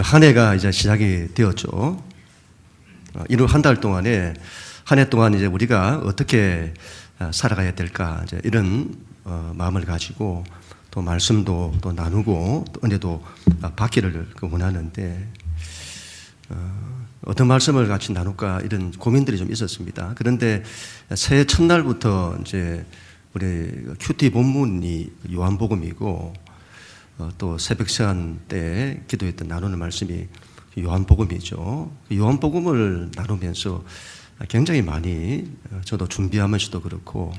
한 해가 이제 시작이 되었죠. 이후 한 달 동안에 한 해 동안 이제 우리가 어떻게 살아가야 될까 이제 이런 마음을 가지고 또 말씀도 또 나누고 또 은혜도 받기를 원하는데 어떤 말씀을 같이 나눌까 이런 고민들이 좀 있었습니다. 그런데 새해 첫날부터 이제 우리 큐티 본문이 요한복음이고 또 새벽 시간 때 기도했던 나누는 말씀이 요한복음이죠. 요한복음을 나누면서 굉장히 많이 저도 준비하면서도 그렇고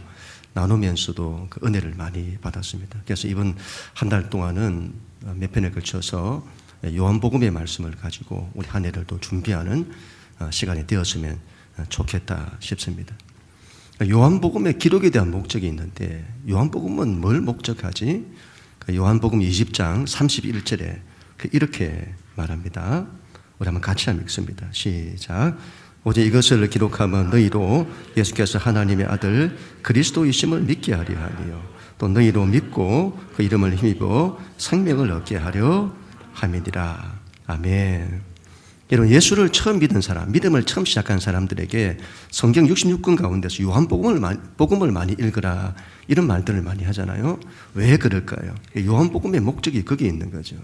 나누면서도 그 은혜를 많이 받았습니다. 그래서 이번 한 달 동안은 몇 편에 걸쳐서 요한복음의 말씀을 가지고 우리 한 해를 또 준비하는 시간이 되었으면 좋겠다 싶습니다. 요한복음의 기록에 대한 목적이 있는데 요한복음은 뭘 목적하지? 요한복음 20장 31절에 이렇게 말합니다. 우리 한번 같이 읽습니다. 시작. 오직 이것을 기록하면 너희로 예수께서 하나님의 아들 그리스도이심을 믿게 하려 하며 또 너희로 믿고 그 이름을 힘입어 생명을 얻게 하려 함이니라. 아멘. 여러분, 예수를 처음 믿은 사람, 믿음을 처음 시작한 사람들에게 성경 66권 가운데서 요한복음을 많이 읽으라 이런 말들을 많이 하잖아요. 왜 그럴까요? 요한복음의 목적이 거기에 있는 거죠.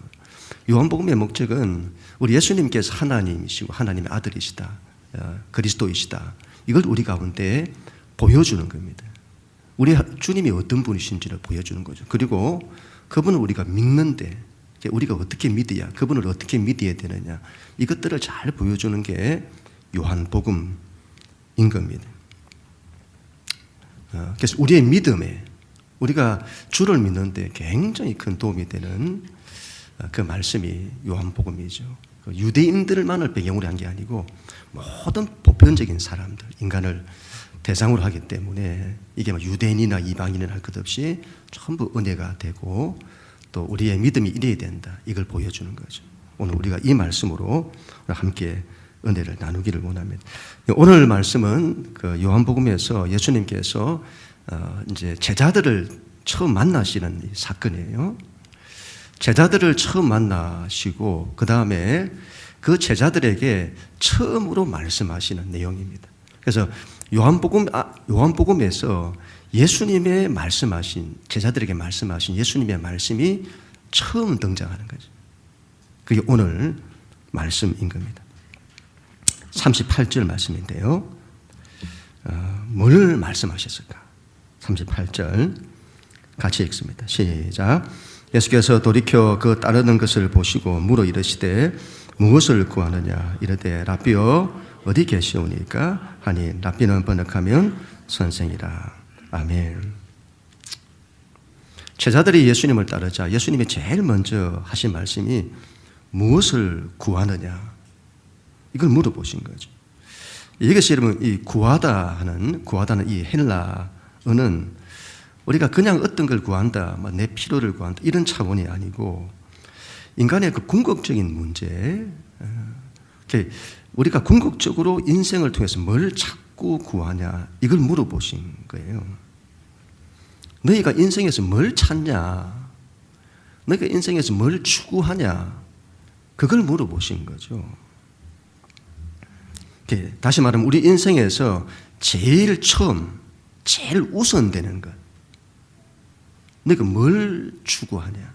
요한복음의 목적은 우리 예수님께서 하나님이시고 하나님의 아들이시다, 그리스도이시다, 이걸 우리 가운데 보여주는 겁니다. 우리 주님이 어떤 분이신지를 보여주는 거죠. 그리고 그분을 우리가 믿는데 우리가 어떻게 믿어야, 그분을 어떻게 믿어야 되느냐, 이것들을 잘 보여주는 게 요한복음인 겁니다. 그래서 우리의 믿음에, 우리가 주를 믿는데 굉장히 큰 도움이 되는 그 말씀이 요한복음이죠. 유대인들만을 배경으로 한 게 아니고 모든 보편적인 사람들, 인간을 대상으로 하기 때문에 이게 유대인이나 이방인이나 할 것 없이 전부 은혜가 되고 또 우리의 믿음이 이래야 된다, 이걸 보여주는 거죠. 오늘 우리가 이 말씀으로 함께 은혜를 나누기를 원합니다. 오늘 말씀은 그 요한복음에서 예수님께서 이제 제자들을 처음 만나시는 사건이에요. 제자들을 처음 만나시고 그 다음에 그 제자들에게 처음으로 말씀하시는 내용입니다. 그래서 요한복음에서 예수님의 말씀하신, 제자들에게 말씀하신 예수님의 말씀이 처음 등장하는 거죠. 그게 오늘 말씀인 겁니다. 38절 말씀인데요. 뭘 말씀하셨을까? 38절 같이 읽습니다. 시작. 예수께서 돌이켜 그 따르는 것을 보시고 물어 이르시되 무엇을 구하느냐? 이르되 라삐여 어디 계시오니까 하니 라삐는 번역하면 선생이라. 아멘. 제자들이 예수님을 따르자 예수님이 제일 먼저 하신 말씀이 무엇을 구하느냐, 이걸 물어보신 거죠. 이것이 여러분, 이 구하다는 이 헬라어는 우리가 그냥 어떤 걸 구한다, 내 필요를 구한다, 이런 차원이 아니고 인간의 그 궁극적인 문제, 우리가 궁극적으로 인생을 통해서 뭘 찾고 구하냐, 이걸 물어보신 거예요. 너희가 인생에서 뭘 찾냐, 너희가 인생에서 뭘 추구하냐, 그걸 물어보신 거죠. 다시 말하면 우리 인생에서 제일 처음, 제일 우선되는 것, 너희가 뭘 추구하냐,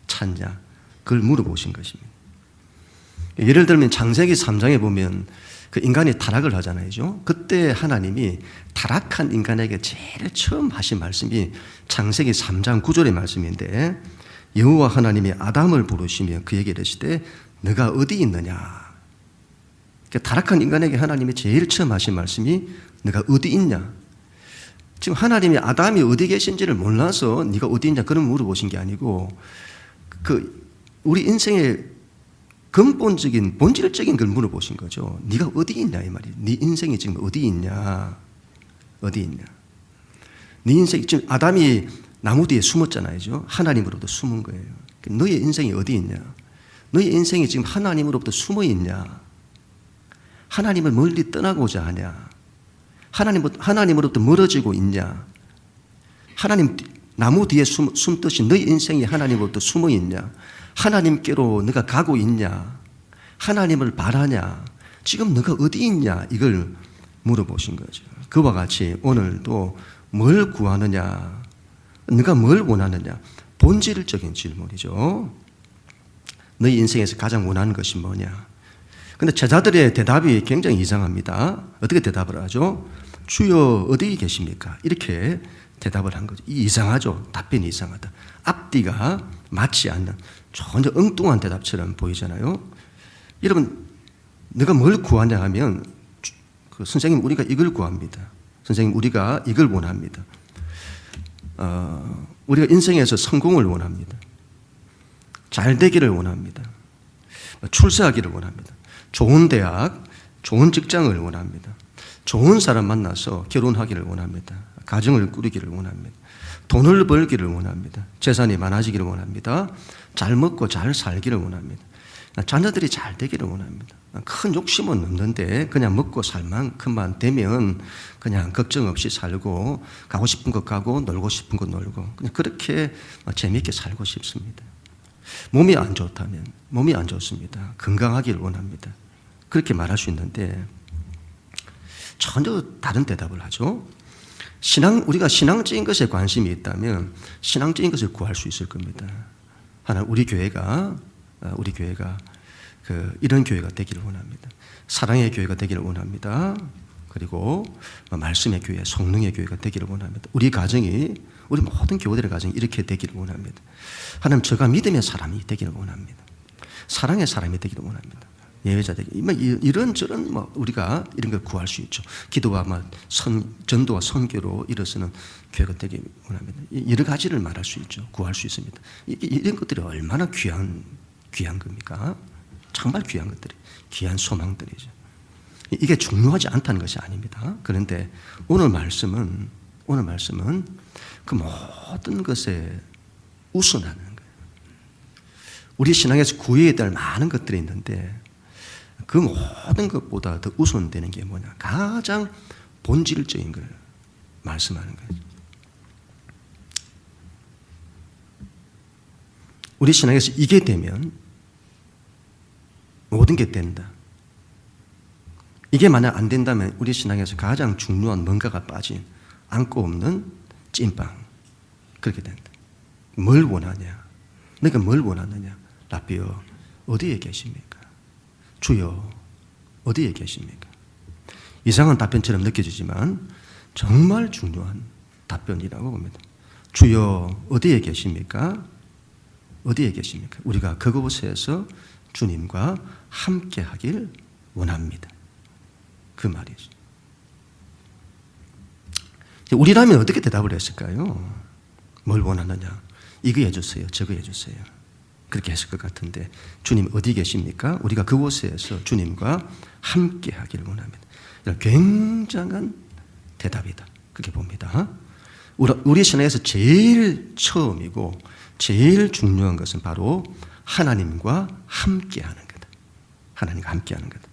찾냐, 그걸 물어보신 것입니다. 예를 들면 창세기 3장에 보면 그 인간이 타락을 하잖아요. 그때 하나님이 타락한 인간에게 제일 처음 하신 말씀이 창세기 3장 9절의 말씀인데 여호와 하나님이 아담을 부르시며 그에게 이르시되 너가 어디 있느냐. 그러니까 타락한 인간에게 하나님이 제일 처음 하신 말씀이 너가 어디 있냐. 지금 하나님이 아담이 어디 계신지를 몰라서 네가 어디 있냐 그런 물어보신 게 아니고 우리 인생의 근본적인 본질적인 걸 물어보신 거죠. 네가 어디 있냐 이 말이에요. 네 인생이 지금 어디 있냐, 어디 있냐. 네 인생이 지금 아담이 나무 뒤에 숨었잖아요. 하나님으로부터 숨은 거예요. 너의 인생이 어디 있냐? 너의 인생이 지금 하나님으로부터 숨어 있냐? 하나님을 멀리 떠나고자 하냐? 하나님으로부터 멀어지고 있냐? 하나님 나무 뒤에 숨듯이 너의 인생이 하나님으로부터 숨어 있냐? 하나님께로 네가 가고 있냐? 하나님을 바라냐? 지금 너가 어디 있냐? 이걸 물어보신 거죠. 그와 같이 오늘도 뭘 구하느냐? 너가 뭘 원하느냐? 본질적인 질문이죠. 너희 인생에서 가장 원하는 것이 뭐냐? 근데 제자들의 대답이 굉장히 이상합니다. 어떻게 대답을 하죠? 주여 어디 계십니까? 이렇게 대답을 한 거죠. 이상하죠. 답변이 이상하다. 앞뒤가 맞지 않는 전혀 엉뚱한 대답처럼 보이잖아요. 여러분, 너가 뭘 구하냐 하면 선생님 우리가 이걸 구합니다. 선생님 우리가 이걸 원합니다. 우리가 인생에서 성공을 원합니다. 잘 되기를 원합니다. 출세하기를 원합니다. 좋은 대학, 좋은 직장을 원합니다. 좋은 사람 만나서 결혼하기를 원합니다. 가정을 꾸리기를 원합니다. 돈을 벌기를 원합니다. 재산이 많아지기를 원합니다. 잘 먹고 잘 살기를 원합니다. 자녀들이 잘 되기를 원합니다. 큰 욕심은 없는데 그냥 먹고 살 만큼만 되면 그냥 걱정 없이 살고 가고 싶은 것 가고 놀고 싶은 것 놀고 그냥 그렇게 재미있게 살고 싶습니다. 몸이 안 좋다면 몸이 안 좋습니다. 건강하기를 원합니다. 그렇게 말할 수 있는데 전혀 다른 대답을 하죠. 우리가 신앙적인 것에 관심이 있다면 신앙적인 것을 구할 수 있을 겁니다. 하나 우리 교회가 이런 교회가 되기를 원합니다. 사랑의 교회가 되기를 원합니다. 그리고 말씀의 교회, 성령의 교회가 되기를 원합니다. 우리 모든 교회들의 가정이 이렇게 되기를 원합니다. 하나님 저가 믿음의 사람이 되기를 원합니다. 사랑의 사람이 되기를 원합니다. 예외자 되기. 이런저런 우리가 이런 걸 구할 수 있죠. 기도와 전도와 선교로 일어서는 교회가 되기 원합니다. 여러 가지를 말할 수 있죠. 구할 수 있습니다. 이런 것들이 얼마나 귀한 겁니까? 정말 귀한 것들이, 귀한 소망들이죠. 이게 중요하지 않다는 것이 아닙니다. 그런데 오늘 말씀은 그 모든 것에 우선하는 거예요. 우리 신앙에서 구해야 될 많은 것들이 있는데 그 모든 것보다 더 우선되는 게 뭐냐? 가장 본질적인 걸 말씀하는 거예요. 우리 신앙에서 이게 되면 모든 게 된다. 이게 만약 안 된다면 우리 신앙에서 가장 중요한 뭔가가 빠진 안고 없는 찐빵 그렇게 된다. 뭘 원하냐? 내가 뭘 원하느냐? 라비어 어디에 계십니까? 주여 어디에 계십니까? 이상한 답변처럼 느껴지지만 정말 중요한 답변이라고 봅니다. 주여 어디에 계십니까? 어디에 계십니까? 우리가 그곳에서 주님과 함께 하길 원합니다. 그 말이죠. 우리라면 어떻게 대답을 했을까요? 뭘 원하느냐? 이거 해주세요. 저거 해주세요. 그렇게 했을 것 같은데 주님 어디 계십니까? 우리가 그곳에서 주님과 함께 하길 원합니다. 굉장한 대답이다. 그렇게 봅니다. 우리 신앙에서 제일 처음이고 제일 중요한 것은 바로 하나님과 함께하는 거다. 하나님과 함께하는 거다.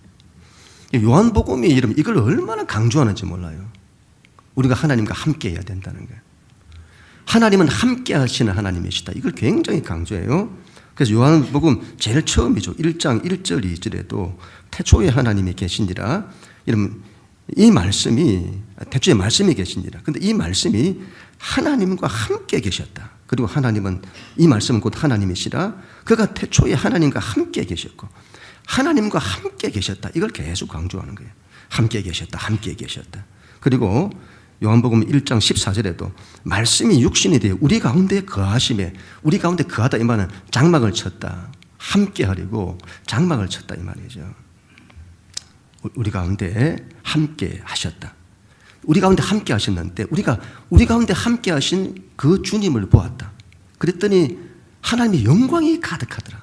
요한복음이 이걸 얼마나 강조하는지 몰라요. 우리가 하나님과 함께해야 된다는 거예요. 하나님은 함께하시는 하나님이시다. 이걸 굉장히 강조해요. 그래서 요한복음 제일 처음이죠. 1장 1절 2절에도 태초에 하나님이 계시니라. 이러면 이 말씀이 태초에 말씀이 계시니라. 근데 이 말씀이 하나님과 함께 계셨다. 그리고 하나님은 이 말씀은 곧 하나님이시라. 그가 태초에 하나님과 함께 계셨고 하나님과 함께 계셨다. 이걸 계속 강조하는 거예요. 함께 계셨다. 함께 계셨다. 그리고 요한복음 1장 14절에도 말씀이 육신이 되어 우리 가운데 거하심에 우리 가운데 거하다 이 말은 장막을 쳤다. 함께 하려고 장막을 쳤다 이 말이죠. 우리 가운데 함께 하셨다. 우리 가운데 함께 하셨는데 우리 가운데 함께 하신 그 주님을 보았다. 그랬더니 하나님의 영광이 가득하더라.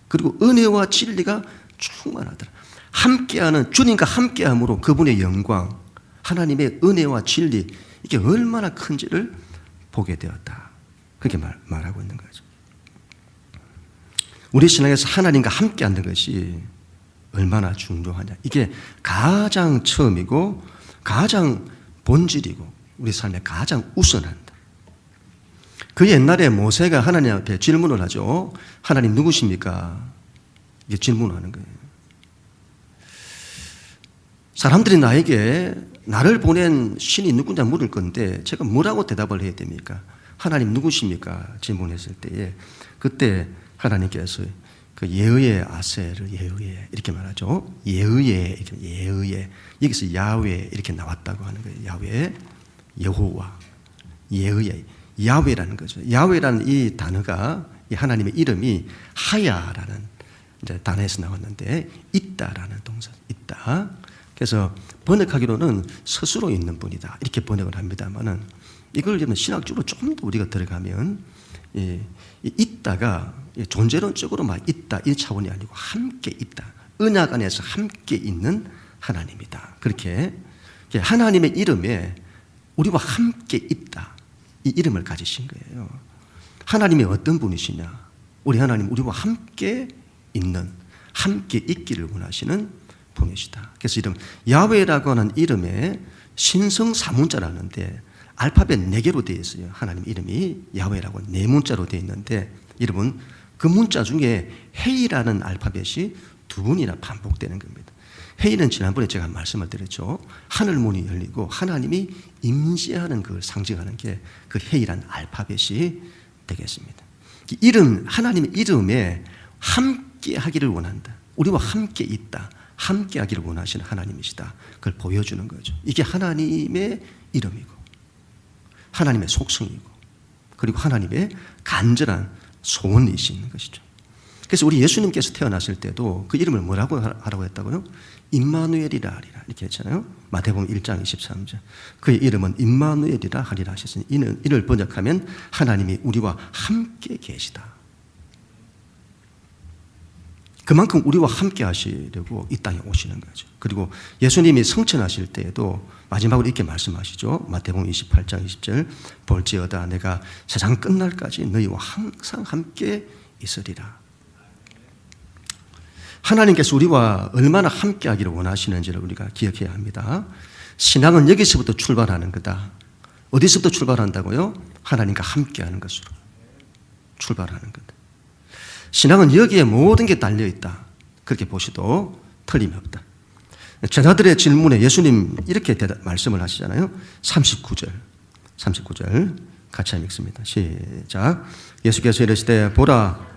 그리고 은혜와 진리가 충만하더라. 함께하는 주님과 함께함으로 그분의 영광, 하나님의 은혜와 진리 이게 얼마나 큰지를 보게 되었다. 그렇게 말하고 있는 거죠. 우리 신앙에서 하나님과 함께하는 것이 얼마나 중요하냐. 이게 가장 처음이고 가장 본질이고 우리 삶에 가장 우선한다. 그 옛날에 모세가 하나님 앞에 질문을 하죠. 하나님 누구십니까? 이게 질문하는 거예요. 사람들이 나를 보낸 신이 누구냐 물을 건데 제가 뭐라고 대답을 해야 됩니까? 하나님 누구십니까? 질문했을 때에 그때 하나님께서 그 예의의 아세를 예의의 이렇게 말하죠. 예의의 여기서 야훼 이렇게 나왔다고 하는 거예요. 야훼, 여호와, 예의의 야훼라는 거죠. 야훼라는 이 단어가 이 하나님의 이름이 하야라는 이제 단어에서 나왔는데 있다라는 동사 있다. 그래서 번역하기로는 스스로 있는 분이다 이렇게 번역을 합니다만은 이걸 신학적으로 좀 더 우리가 들어가면 이 있다가 존재론적으로 막 있다 이 차원이 아니고 함께 있다. 언약 안에서 함께 있는 하나님이다. 그렇게 하나님의 이름에 우리와 함께 있다. 이 이름을 가지신 거예요. 하나님이 어떤 분이시냐? 우리 하나님 우리와 함께 있는, 함께 있기를 원하시는 분이시다. 그래서 이름 야훼라고 하는 이름에 신성 사문자라는데 알파벳 4개로 되어 있어요. 하나님 이름이 야훼라고 4문자로 되어 있는데 여러분 그 문자 중에 헤이라는 알파벳이 2번이나 반복되는 겁니다. 헤이는 지난번에 제가 말씀을 드렸죠. 하늘 문이 열리고 하나님이 임재하는 걸 상징하는 게 그 헤이라는 알파벳이 되겠습니다. 이름, 하나님의 이름에 함께 하기를 원한다. 우리와 함께 있다. 함께 하기를 원하시는 하나님이시다. 그걸 보여주는 거죠. 이게 하나님의 이름이고 하나님의 속성이고 그리고 하나님의 간절한 소원이신 것이죠. 그래서 우리 예수님께서 태어났을 때도 그 이름을 뭐라고 하라고 했다고요? 임마누엘이라 하리라 이렇게 했잖아요. 마태복음 1장 23절 그의 이름은 임마누엘이라 하리라 하셨으니 이를 번역하면 하나님이 우리와 함께 계시다. 그만큼 우리와 함께 하시려고 이 땅에 오시는 거죠. 그리고 예수님이 성천하실 때에도 마지막으로 이렇게 말씀하시죠. 마태복음 28장 20절 볼지어다 내가 세상 끝날까지 너희와 항상 함께 있으리라. 하나님께서 우리와 얼마나 함께 하기를 원하시는지를 우리가 기억해야 합니다. 신앙은 여기서부터 출발하는 거다. 어디서부터 출발한다고요? 하나님과 함께 하는 것으로 출발하는 거다. 신앙은 여기에 모든 게 달려있다. 그렇게 보셔도 틀림이 없다. 제자들의 질문에 예수님 이렇게 말씀을 하시잖아요. 39절 같이 읽습니다. 시작. 예수께서 이르시되 보라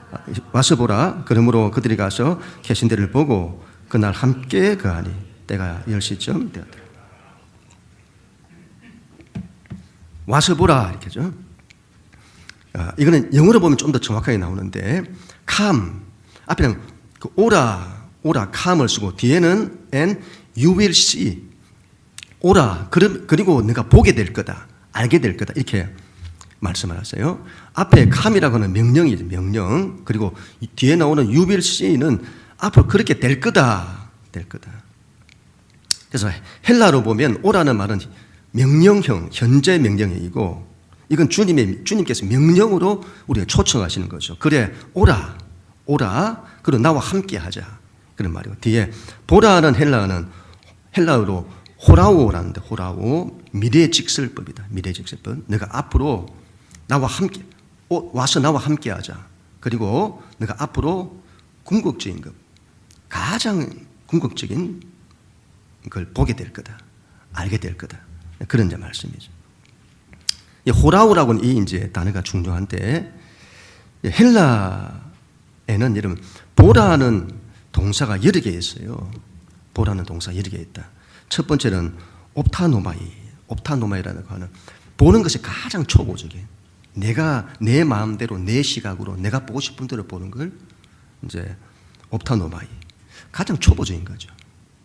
와서 보라. 그러므로 그들이 가서 계신 데를 보고 그날 함께 거하니 때가 10시쯤 되었다. 와서 보라 이렇게죠. 이거는 영어로 보면 좀 더 정확하게 나오는데 come 앞에는 그 오라 come을 쓰고 뒤에는 and you will see 오라 그리고 네가 보게 될 거다 알게 될 거다 이렇게 말씀을 하세요. 앞에 come이라고 하는 명령이죠. 명령. 그리고 뒤에 나오는 you will see는 앞으로 그렇게 될 거다. 그래서 헬라로 보면 오라는 말은 명령형 현재 명령이고 이건 주님께서 명령으로 우리가 초청하시는 거죠. 그래 오라 그리고 나와 함께 하자 그런 말이고 뒤에 보라는 헬라어로 호라오라는데 호라오 미래직설법이다. 미래직설법. 내가 앞으로 나와 함께 와서 나와 함께 하자. 그리고 내가 앞으로 궁극적인 것 가장 궁극적인 걸 보게 될 거다. 알게 될 거다. 그런 이제 말씀이죠. 호라오라고는 이 이제 단어가 중요한데 헬라에는 여러분 보라는 동사가 여러 개 있어요. 보라는 동사가 여러 개 있다. 첫 번째는 옵타노마이라는 거는 보는 것이 가장 초보적인 내가 내 마음대로 내 시각으로 내가 보고 싶은 대로 보는 걸 이제 옵타노마이 가장 초보적인 거죠.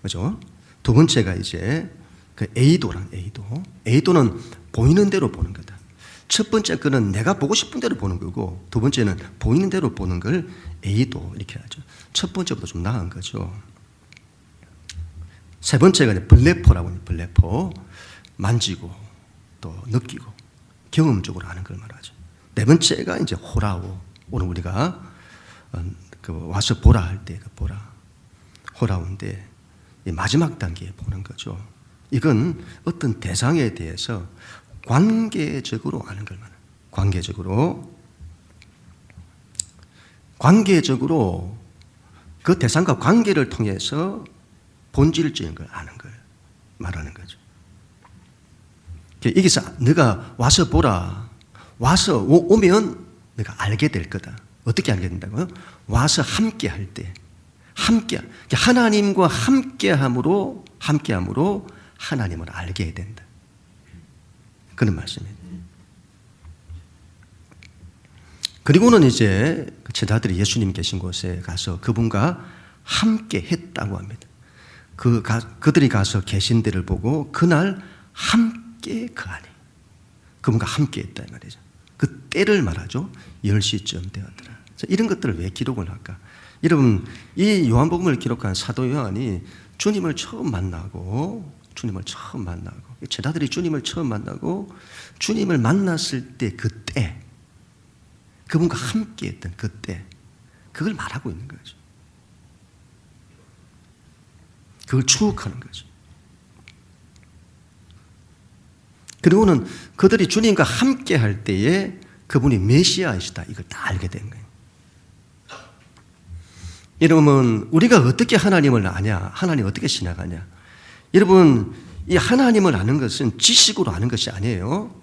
그죠? 두 번째가 이제 그 에이도는 보이는 대로 보는 거다. 첫 번째 거는 내가 보고 싶은 대로 보는 거고 두 번째는 보이는 대로 보는 걸 에이도 이렇게 하죠. 첫 번째보다 좀 나은 거죠. 세 번째가 이제 블레포라고 해요. 블레포 만지고 또 느끼고 경험적으로 아는 걸 말하죠. 네 번째가 이제 호라오. 오늘 우리가 그 와서 보라 할 때 그 보라 호라오인데 마지막 단계에 보는 거죠. 이건 어떤 대상에 대해서 관계적으로 아는 걸 말해요. 관계적으로 그 대상과 관계를 통해서 본질적인 걸 아는 걸 말하는 거죠. 여기서 너가 와서 보라. 와서 오면 너가 알게 될 거다. 어떻게 알게 된다고요? 와서 함께 할 때. 함께. 하나님과 함께함으로 하나님을 알게 된다. 그런 말씀이에요. 그리고는 이제 제자들이 예수님 계신 곳에 가서 그분과 함께 했다고 합니다. 그들이 가서 계신 데를 보고 그날 함께 그 안에 그분과 함께 했다 이 말이죠. 그 때를 말하죠. 10시쯤 되었더라. 이런 것들을 왜 기록을 할까? 여러분, 이 요한복음을 기록한 사도 요한이 주님을 처음 만나고 제자들이 주님을 처음 만나고 주님을 만났을 때 그때 그분과 함께 했던 그때 그걸 말하고 있는 거죠. 그걸 추억하는 거죠. 그리고는 그들이 주님과 함께 할 때에 그분이 메시아이시다 이걸 다 알게 된 거예요. 여러분, 우리가 어떻게 하나님을 아냐? 하나님 어떻게 지나가냐? 여러분, 이 하나님을 아는 것은 지식으로 아는 것이 아니에요.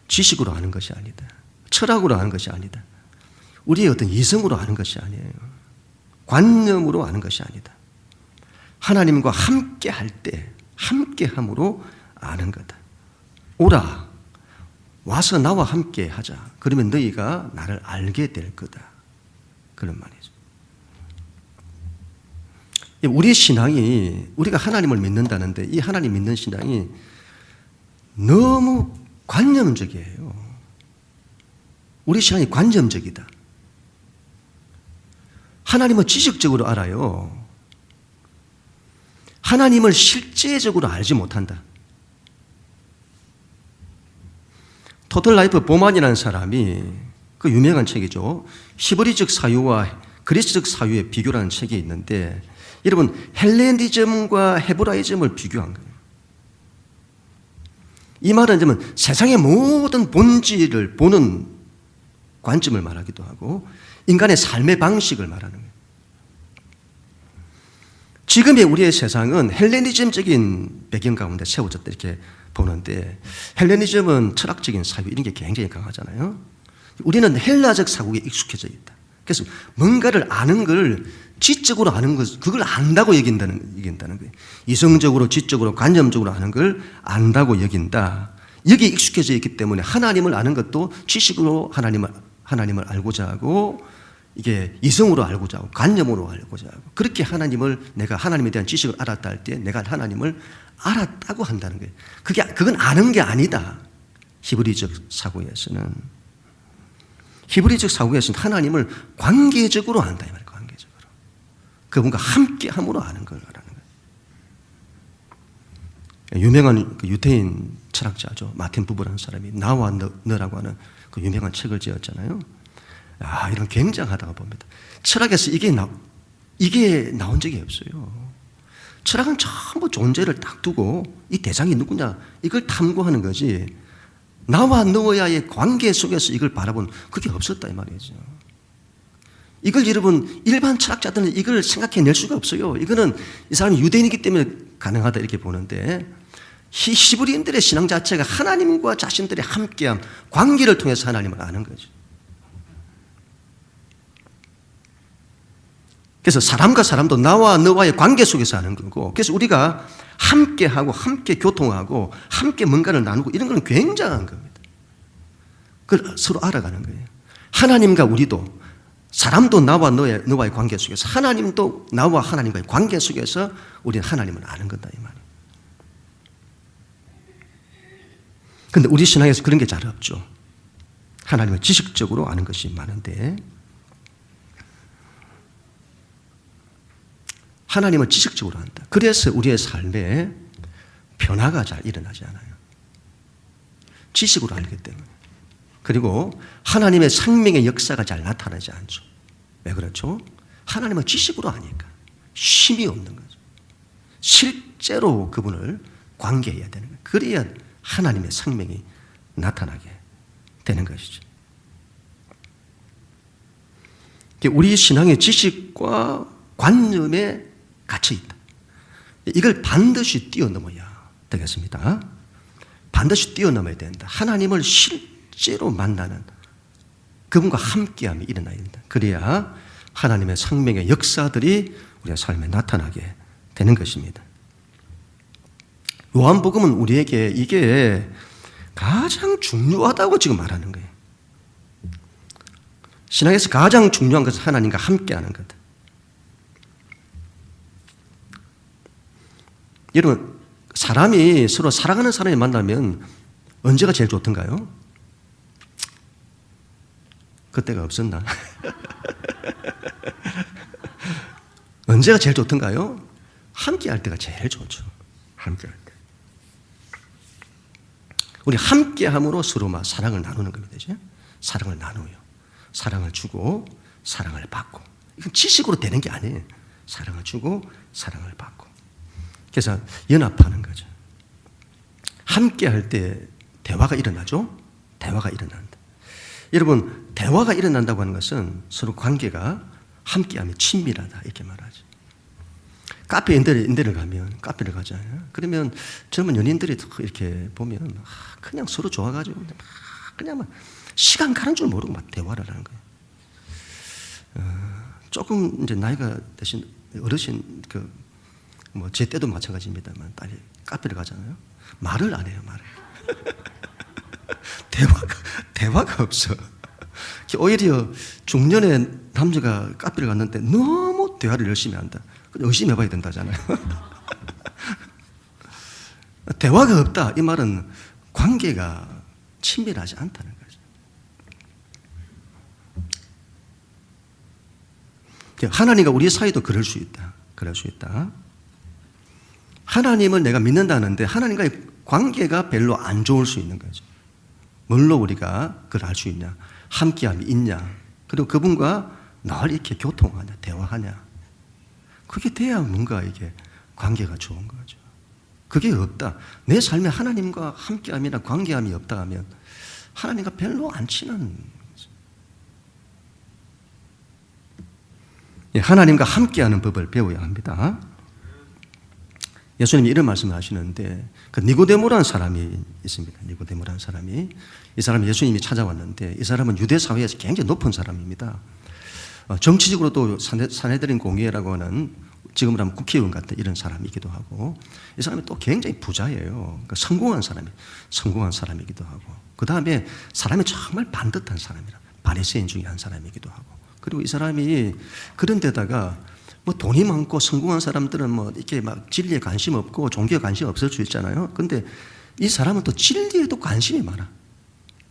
지식으로 아는 것이 아니다. 철학으로 아는 것이 아니다. 우리의 어떤 이성으로 아는 것이 아니에요. 관념으로 아는 것이 아니다. 하나님과 함께 할 때, 함께 함으로 아는 거다. 오라, 와서 나와 함께 하자. 그러면 너희가 나를 알게 될 거다. 그런 말이죠. 우리 신앙이, 우리가 하나님을 믿는다는데 이 하나님 믿는 신앙이 너무 관념적이에요. 우리 신앙이 관념적이다. 하나님을 지식적으로 알아요. 하나님을 실제적으로 알지 못한다. 토탈 라이프 보만이라는 사람이 그 유명한 책이죠. 히브리적 사유와 그리스적 사유의 비교라는 책이 있는데 여러분 헬레니즘과 헤브라이즘을 비교한 거예요. 이 말은 세상의 모든 본질을 보는 관점을 말하기도 하고 인간의 삶의 방식을 말하는 거예요. 지금의 우리의 세상은 헬레니즘적인 배경 가운데 세워졌다 이렇게 보는데 헬레니즘은 철학적인 사유 이런 게 굉장히 강하잖아요. 우리는 헬라적 사고에 익숙해져 있다. 그래서 뭔가를 아는 걸 지적으로 아는 것, 그걸 안다고 여긴다는 거예요. 이성적으로, 지적으로, 관념적으로 아는 걸 안다고 여긴다. 여기에 익숙해져 있기 때문에 하나님을 아는 것도 지식으로 하나님을 알고자 하고 이게 이성으로 알고자 하고 관념으로 알고자 하고 그렇게 내가 하나님에 대한 지식을 알았다 할 때 내가 하나님을 알았다고 한다는 거예요. 그건 아는 게 아니다. 히브리적 사고에서는 하나님을 관계적으로 안다 이 말이에요. 관계적으로. 그분과 함께 함으로 아는 걸 말하는 거예요. 유명한 그 유태인 철학자죠. 마틴 부버라는 사람이 나와 너라고 하는 그 유명한 책을 지었잖아요. 이런 굉장하다고 봅니다. 철학에서 이게 나온 적이 없어요. 철학은 전부 존재를 딱 두고 이 대상이 누구냐 이걸 탐구하는 거지 나와 너와의 관계 속에서 이걸 바라본 그게 없었다 이 말이죠. 이걸 여러분 일반 철학자들은 이걸 생각해낼 수가 없어요. 이거는 이 사람이 유대인이기 때문에 가능하다 이렇게 보는데 히브리인들의 신앙 자체가 하나님과 자신들의 함께함 관계를 통해서 하나님을 아는 거죠. 그래서 사람과 사람도 나와 너와의 관계 속에서 하는 거고 그래서 우리가 함께하고 함께 교통하고 함께 뭔가를 나누고 이런 건 굉장한 겁니다. 그걸 서로 알아가는 거예요. 하나님과 우리도 사람도 나와 너와의 관계 속에서 하나님도 나와 하나님과의 관계 속에서 우리는 하나님을 아는 거다 이 말이에요. 그런데 우리 신앙에서 그런 게 잘 없죠. 하나님을 지식적으로 아는 것이 많은데 하나님을 지식적으로 한다. 그래서 우리의 삶에 변화가 잘 일어나지 않아요. 지식으로 알기 때문에. 그리고 하나님의 생명의 역사가 잘 나타나지 않죠. 왜 그렇죠? 하나님은 지식으로 아니까 힘이 없는 거죠. 실제로 그분을 관계해야 되는 거예요. 그래야 하나님의 생명이 나타나게 되는 것이죠. 우리 신앙의 지식과 관념에 갇혀 있다. 이걸 반드시 뛰어넘어야 되겠습니다. 반드시 뛰어넘어야 된다. 하나님을 실제로 만나는 그분과 함께함이 일어나야 된다. 그래야 하나님의 생명의 역사들이 우리의 삶에 나타나게 되는 것입니다. 요한복음은 우리에게 이게 가장 중요하다고 지금 말하는 거예요. 신앙에서 가장 중요한 것은 하나님과 함께하는 것. 여러분, 사람이 서로 사랑하는 사람이 만나면 언제가 제일 좋던가요? 그때가 없었나? 언제가 제일 좋던가요? 함께할 때가 제일 좋죠. 함께할 때. 우리 함께함으로 서로 막 사랑을 나누는 겁니다. 이제 사랑을 나누어요. 사랑을 주고 사랑을 받고. 이건 지식으로 되는 게 아니에요. 사랑을 주고 사랑을 받고. 그래서 연합하는 거죠. 함께할 때 대화가 일어나죠. 대화가 일어난다. 여러분, 대화가 일어난다고 하는 것은 서로 관계가 함께하면 친밀하다 이렇게 말하죠. 카페 인대를 가면 카페를 가잖아요. 그러면 젊은 연인들이 이렇게 보면 그냥 서로 좋아가지고 그냥 막 시간 가는 줄 모르고 막 대화를 하는 거예요. 조금 이제 나이가 드신 어르신 뭐 제 때도 마찬가지입니다만 딸이 카페를 가잖아요. 말을 안 해요, 말을. 대화가 없어. 오히려 중년의 남자가 카페를 갔는데 너무 대화를 열심히 한다. 의심해봐야 된다잖아요. 대화가 없다. 이 말은 관계가 친밀하지 않다는 거죠. 하나님과 우리 사이도 그럴 수 있다. 그럴 수 있다. 하나님을 내가 믿는다는데 하나님과의 관계가 별로 안 좋을 수 있는 거죠. 뭘로 우리가 그걸 알 수 있냐? 함께함이 있냐? 그리고 그분과 늘 이렇게 교통하냐? 대화하냐? 그게 돼야 뭔가 이게 관계가 좋은 거죠. 그게 없다. 내 삶에 하나님과 함께함이나 관계함이 없다 하면 하나님과 별로 안 친한 거죠. 하나님과 함께하는 법을 배워야 합니다. 예수님이 이런 말씀을 하시는데 그 니고데모라는 사람이 있습니다. 니고데모라는 사람이 이 사람이 예수님이 찾아왔는데 이 사람은 유대 사회에서 굉장히 높은 사람입니다. 정치적으로도 산헤드린 공의회라고 하는 지금으로 하면 국회의원 같은 이런 사람이기도 하고 이 사람이 또 굉장히 부자예요. 그러니까 성공한 사람이기도 하고 그 다음에 사람이 정말 반듯한 사람이라 바리새인 중에 한 사람이기도 하고 그리고 이 사람이 그런 데다가 뭐 돈이 많고 성공한 사람들은 뭐 이렇게 막 진리에 관심 없고 종교에 관심 없을 수 있잖아요. 근데 이 사람은 또 진리에도 관심이 많아.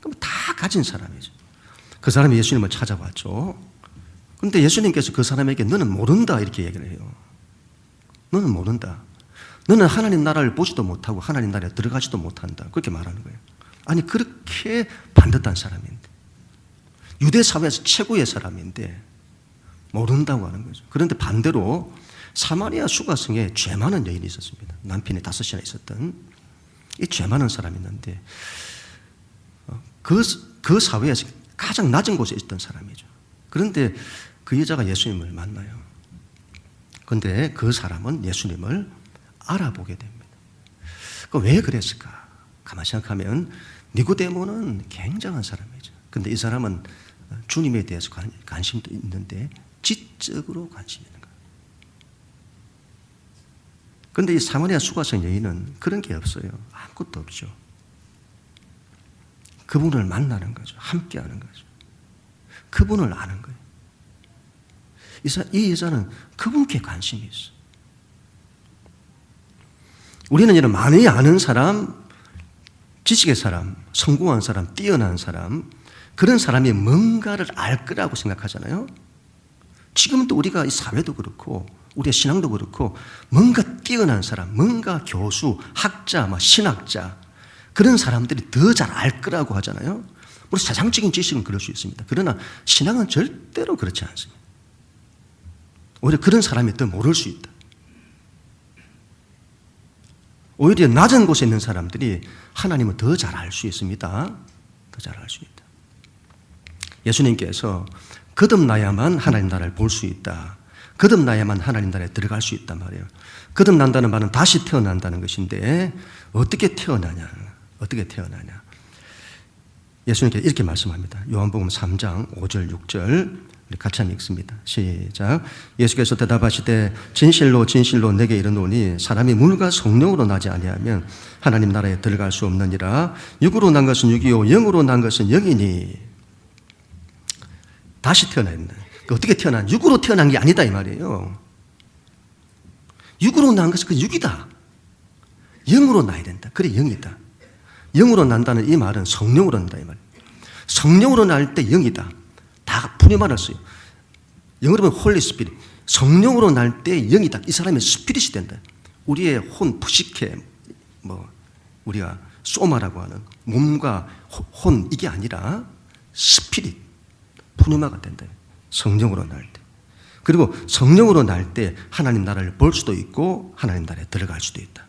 그럼 다 가진 사람이죠. 그 사람이 예수님을 찾아왔죠. 근데 예수님께서 그 사람에게 너는 모른다 이렇게 얘기를 해요. 너는 모른다. 너는 하나님 나라를 보지도 못하고 하나님 나라에 들어가지도 못한다. 그렇게 말하는 거예요. 아니 그렇게 반듯한 사람인데 유대 사회에서 최고의 사람인데 모른다고 하는 거죠. 그런데 반대로 사마리아 수가성에 죄 많은 여인이 있었습니다. 남편이 5이나 있었던 이 죄 많은 사람이 있는데 그 사회에서 가장 낮은 곳에 있던 사람이죠. 그런데 그 여자가 예수님을 만나요. 그런데 그 사람은 예수님을 알아보게 됩니다. 왜 그랬을까? 가만히 생각하면 니고데모는 굉장한 사람이죠. 그런데 이 사람은 주님에 대해서 관심도 있는데 지적으로 관심이 있는 거예요. 그런데 이 사마리아 수가성 여인은 그런 게 없어요. 아무것도 없죠. 그분을 만나는 거죠. 함께하는 거죠. 그분을 아는 거예요. 이 여자는 그분께 관심이 있어. 우리는 이런 많이 아는 사람, 지식의 사람, 성공한 사람, 뛰어난 사람, 그런 사람이 뭔가를 알 거라고 생각하잖아요. 지금은 또 우리가 이 사회도 그렇고 우리의 신앙도 그렇고 뭔가 뛰어난 사람, 뭔가 교수, 학자, 신학자 그런 사람들이 더 잘 알 거라고 하잖아요. 우리 세상적인 지식은 그럴 수 있습니다. 그러나 신앙은 절대로 그렇지 않습니다. 오히려 그런 사람이 더 모를 수 있다. 오히려 낮은 곳에 있는 사람들이 하나님을 더 잘 알 수 있습니다. 더 잘 알 수 있다. 예수님께서 거듭나야만 하나님 나라를 볼 수 있다. 거듭나야만 하나님 나라에 들어갈 수 있단 말이에요. 거듭난다는 말은 다시 태어난다는 것인데 어떻게 태어나냐? 어떻게 태어나냐? 예수님께서 이렇게 말씀합니다. 요한복음 3장 5절 6절 우리 같이 한번 읽습니다. 시작. 예수께서 대답하시되 진실로 진실로 내게 이르노니 사람이 물과 성령으로 나지 아니하면 하나님 나라에 들어갈 수 없느니라. 육으로 난 것은 육이요 영으로 난 것은 영이니. 다시 태어나야 된다. 어떻게 태어난? 육으로 태어난 게 아니다 이 말이에요. 육으로 난 것은 그 육이다. 영으로 나야 된다. 그래 영이다. 영으로 난다는 이 말은 성령으로 난다 이 말이에요. 성령으로 날 때 영이다. 다 분유말을 써요. 영어로 보면 홀리 스피릿. 성령으로 날 때 영이다. 이 사람의 스피릿이 된다. 우리의 혼, 푸시케, 우리가 소마라고 하는 몸과 혼, 이게 아니라 스피릿, 푸뉴마가 된다. 성령으로 날 때. 그리고 성령으로 날 때 하나님 나라를 볼 수도 있고 하나님 나라에 들어갈 수도 있다.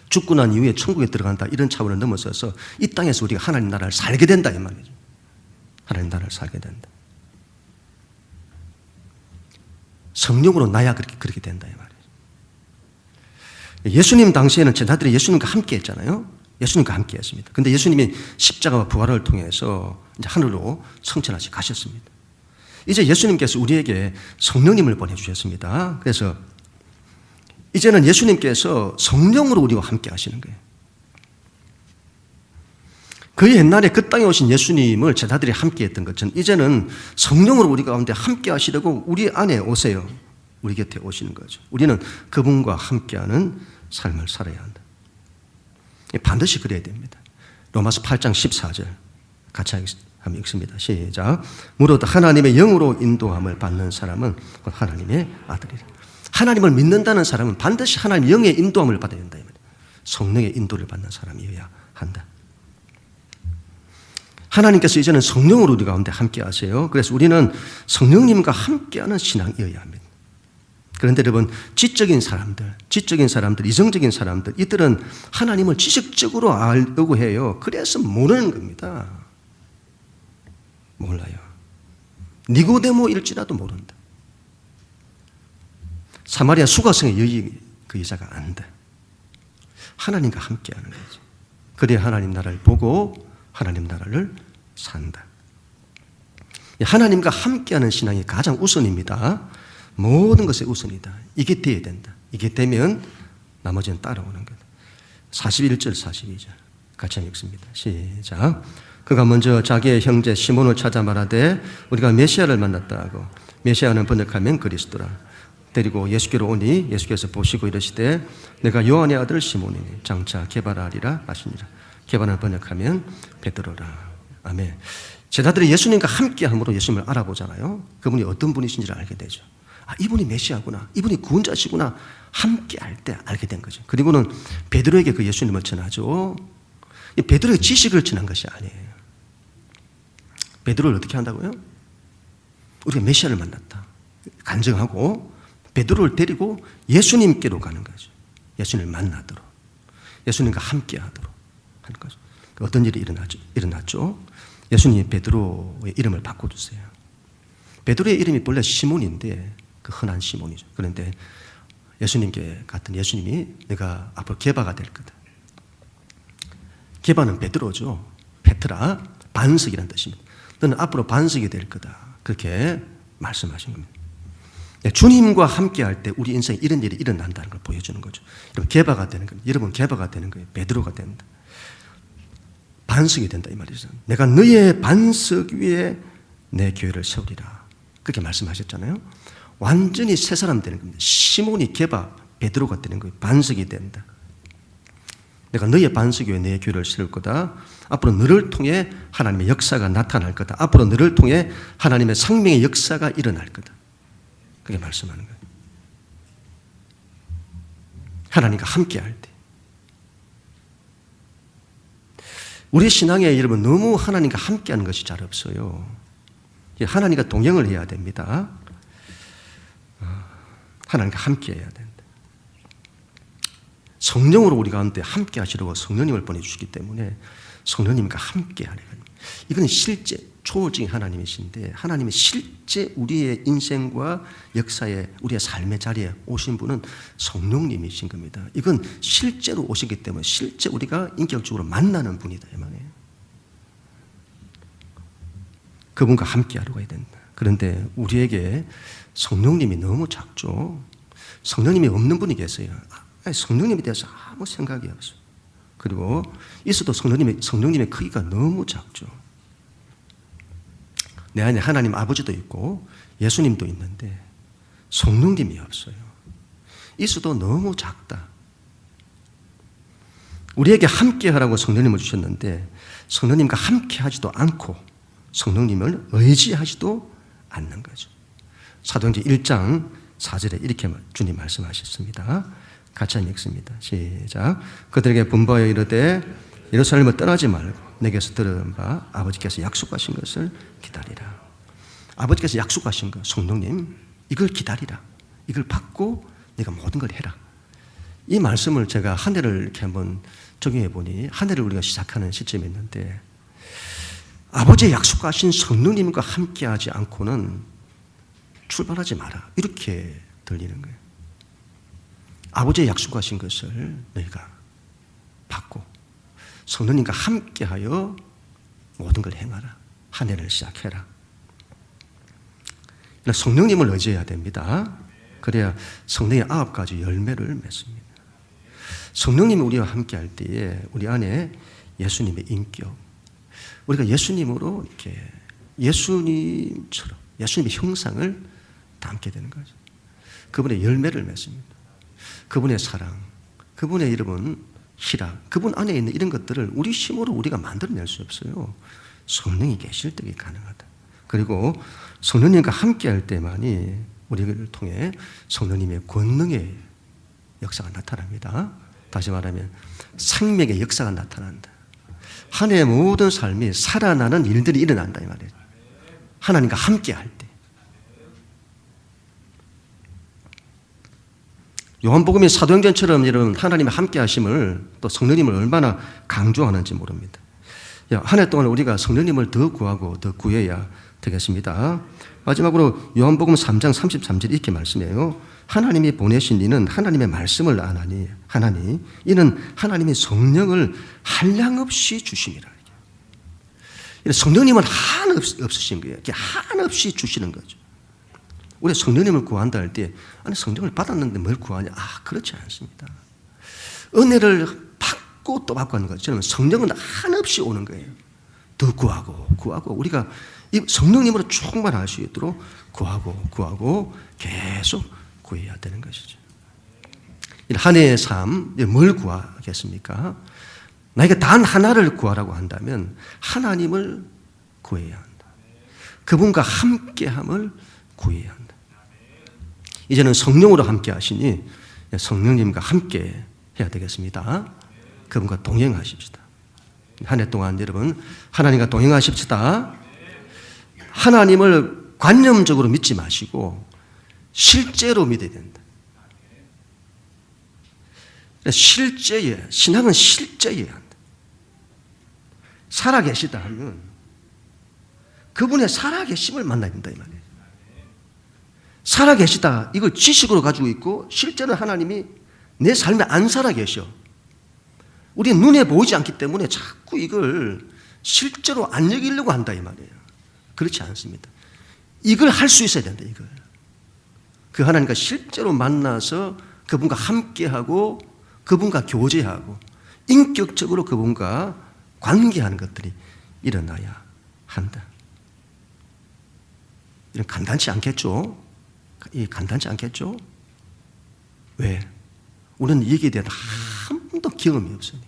죽고 난 이후에 천국에 들어간다. 이런 차원을 넘어서서 이 땅에서 우리가 하나님 나라를 살게 된다. 이 말이죠. 하나님 나라를 살게 된다. 성령으로 나야 그렇게 된다. 이 말이죠. 예수님 당시에는 제자들이 예수님과 함께 했잖아요. 예수님과 함께 했습니다. 근데 예수님이 십자가와 부활을 통해서 이제 하늘로 성천하시 가셨습니다. 이제 예수님께서 우리에게 성령님을 보내주셨습니다. 그래서 이제는 예수님께서 성령으로 우리와 함께 하시는 거예요. 그 옛날에 그 땅에 오신 예수님을 제자들이 함께 했던 것은 이제는 성령으로 우리 가운데 함께 하시려고 우리 안에 오세요. 우리 곁에 오시는 거죠. 우리는 그분과 함께하는 삶을 살아야 한다. 반드시 그래야 됩니다. 로마서 8장 14절 같이 한번 읽습니다. 시작. 무릇 하나님의 영으로 인도함을 받는 사람은 하나님의 아들이라. 하나님을 믿는다는 사람은 반드시 하나님의 영의 인도함을 받아야 된다. 성령의 인도를 받는 사람이어야 한다. 하나님께서 이제는 성령으로 우리 가운데 함께 하세요. 그래서 우리는 성령님과 함께하는 신앙이어야 합니다. 그런데 여러분, 지적인 사람들, 이성적인 사람들, 이들은 하나님을 지식적으로 알려고 해요. 그래서 모르는 겁니다. 몰라요. 니고데모일지라도 모른다. 사마리아 수가성의 그 여자가 안다. 하나님과 함께하는 거죠. 그래야 하나님 나라를 보고 하나님 나라를 산다. 하나님과 함께하는 신앙이 가장 우선입니다. 모든 것의 우선이다. 이게 돼야 된다. 이게 되면 나머지는 따라오는 거다. 41절 42절 같이 읽습니다. 시작. 그가 먼저 자기의 형제 시몬을 찾아 말하되 우리가 메시아를 만났다 하고, 메시아는 번역하면 그리스도라. 데리고 예수께로 오니 예수께서 보시고 이르시되 내가 요한의 아들 시몬이니 장차 게바라리라 하시니라. 게바라를 번역하면 베드로라. 아멘. 제자들이 예수님과 함께함으로 예수님을 알아보잖아요. 그분이 어떤 분이신지를 알게 되죠. 아, 이분이 메시아구나, 이분이 구원자시구나, 함께할 때 알게 된 거죠. 그리고는 베드로에게 그 예수님을 전하죠. 이 베드로의 지식을 전한 것이 아니에요. 베드로를 어떻게 한다고요? 우리가 메시아를 만났다 간증하고 베드로를 데리고 예수님께로 가는 거죠. 예수님을 만나도록, 예수님과 함께하도록 하는 거죠. 어떤 일이 일어났죠? 예수님이 베드로의 이름을 바꿔주세요. 베드로의 이름이 본래 시몬인데 그 흔한 시몬이죠. 그런데 예수님께 갔던 예수님이 내가 앞으로 게바가 될 거다. 게바는 베드로죠. 페트라, 반석이라는 뜻입니다. 너는 앞으로 반석이 될 거다. 그렇게 말씀하신 겁니다. 주님과 함께할 때 우리 인생에 이런 일이 일어난다는 걸 보여주는 거죠. 여러분 게바가 되는 겁니다. 여러분 게바가 되는 거예요. 베드로가 된다. 반석이 된다 이 말이죠. 내가 너의 반석 위에 내 교회를 세우리라. 그렇게 말씀하셨잖아요. 완전히 새 사람 되는 겁니다. 시몬이 게바, 베드로가 되는 거예요. 반석이 된다. 내가 너의 반석 위에 내 교회를 세울 거다. 앞으로 너를 통해 하나님의 역사가 나타날 거다. 앞으로 너를 통해 하나님의 생명의 역사가 일어날 거다. 그렇게 말씀하는 거예요. 하나님과 함께할 때. 우리 신앙에 여러분 너무 하나님과 함께하는 것이 잘 없어요. 하나님과 동행을 해야 됩니다. 하나님과 함께해야 된다. 성령으로 우리 가운데 함께 하시려고 성령님을 보내주시기 때문에 성령님과 함께 하는 거예요. 이건 실제 초월적인 하나님이신데 하나님이 실제 우리의 인생과 역사에 우리의 삶의 자리에 오신 분은 성령님이신 겁니다. 이건 실제로 오시기 때문에 실제 우리가 인격적으로 만나는 분이다 이 말이에요. 그분과 함께 하려고 해야 된다. 그런데 우리에게 성령님이 너무 작죠. 성령님이 없는 분이 계세요. 성령님에 대해서 아무 생각이 없어요. 그리고 있어도 성령님의 크기가 너무 작죠. 내 안에 하나님 아버지도 있고 예수님도 있는데 성령님이 없어요. 있어도 너무 작다. 우리에게 함께 하라고 성령님을 주셨는데 성령님과 함께 하지도 않고 성령님을 의지하지도 않는 거죠. 사도행전 1장 4절에 이렇게 주님 말씀하셨습니다. 같이 한번 읽습니다. 시작. 그들에게 분부하여 이르되 예루살렘을 떠나지 말고 내게서 들은 바 아버지께서 약속하신 것을 기다리라. 아버지께서 약속하신 것, 성령님 이걸 기다리라. 이걸 받고 내가 모든 걸 해라. 이 말씀을 제가 한 해를 이렇게 한번 적용해 보니 한 해를 우리가 시작하는 시점이 있는데 아버지의 약속하신 성령님과 함께하지 않고는 출발하지 마라. 이렇게 들리는 거예요. 아버지의 약속하신 것을 너희가 받고 성령님과 함께하여 모든 걸 행하라. 한 해를 시작해라. 성령님을 의지해야 됩니다. 그래야 성령의 9가지 열매를 맺습니다. 성령님이 우리와 함께할 때에 우리 안에 예수님의 인격, 우리가 예수님으로 이렇게 예수님처럼 예수님의 형상을 담게 되는 거죠. 그분의 열매를 맺습니다. 그분의 사랑, 그분의 이름은 희락, 그분 안에 있는 이런 것들을 우리 힘으로 우리가 만들어낼 수 없어요. 성령이 계실 때 가능하다. 그리고 성령님과 함께할 때만이 우리를 통해 성령님의 권능의 역사가 나타납니다. 다시 말하면 생명의 역사가 나타난다. 한 해의 모든 삶이 살아나는 일들이 일어난다 이 말이에요. 하나님과 함께할 때. 요한복음이 사도행전처럼 여러분 하나님의 함께하심을 또 성령님을 얼마나 강조하는지 모릅니다. 한 해 동안 우리가 성령님을 더 구하고 더 구해야 되겠습니다. 마지막으로 요한복음 3장 33절 이렇게 말씀해요. 하나님이 보내신 이는 하나님의 말씀을 안 하니 이는 하나님의 성령을 한량없이 주심이라. 성령님은 한없으신 거예요. 한없이 주시는 거죠. 우리 성령님을 구한다 할 때 아니 성령을 받았는데 뭘 구하냐? 그렇지 않습니다. 은혜를 받고 또 받고 하는 것처럼 성령은 한없이 오는 거예요. 더 구하고 우리가 이 성령님으로 충만할 수 있도록 구하고 계속 구해야 되는 것이죠. 한 해의 삶, 뭘 구하겠습니까? 나에게 단 하나를 구하라고 한다면 하나님을 구해야 한다. 그분과 함께함을 구해야 한다. 이제는 성령으로 함께 하시니 성령님과 함께 해야 되겠습니다. 그분과 동행하십시다. 한 해 동안 여러분 하나님과 동행하십시다. 하나님을 관념적으로 믿지 마시고 실제로 믿어야 된다. 신앙은 실제여야 한다. 살아계시다 하면 그분의 살아계심을 만나야 된다 이 말이에요. 살아계시다 이걸 지식으로 가지고 있고 실제로 하나님이 내 삶에 안 살아계셔. 우리는 눈에 보이지 않기 때문에 자꾸 이걸 실제로 안 여기려고 한다 이 말이에요. 그렇지 않습니다. 이걸 할 수 있어야 된다 이걸. 그 하나님과 실제로 만나서 그분과 함께하고 그분과 교제하고 인격적으로 그분과 관계하는 것들이 일어나야 한다. 이런 간단치 않겠죠? 간단치 않겠죠? 왜? 우리는 이기에 대한 한 번도 경험이 없으니.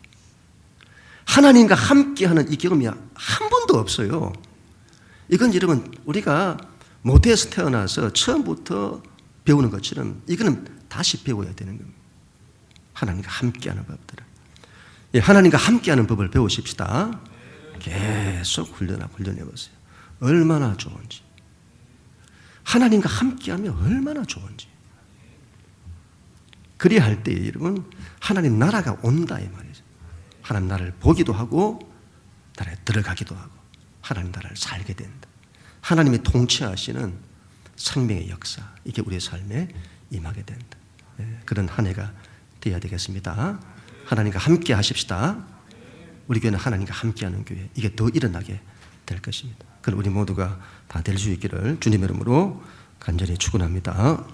하나님과 함께하는 이 경험이 한 번도 없어요. 이건 여러분 우리가 모태에서 태어나서 처음부터 배우는 것처럼 이거는 다시 배워야 되는 겁니다. 하나님과 함께하는 법들을. 하나님과 함께하는 법을 배우십시다. 계속 훈련해보세요. 얼마나 좋은지. 하나님과 함께하면 얼마나 좋은지. 그리야 할 때 여러분 하나님 나라가 온다 이 말이죠. 하나님 나라를 보기도 하고 나라에 들어가기도 하고 하나님 나라를 살게 된다. 하나님이 통치하시는 생명의 역사, 이게 우리의 삶에 임하게 된다. 그런 한 해가 되어야 되겠습니다. 하나님과 함께 하십시다. 우리 교회는 하나님과 함께하는 교회, 이게 더 일어나게 될 것입니다. 그럼 우리 모두가 다 될 수 있기를 주님의 이름으로 간절히 축원합니다.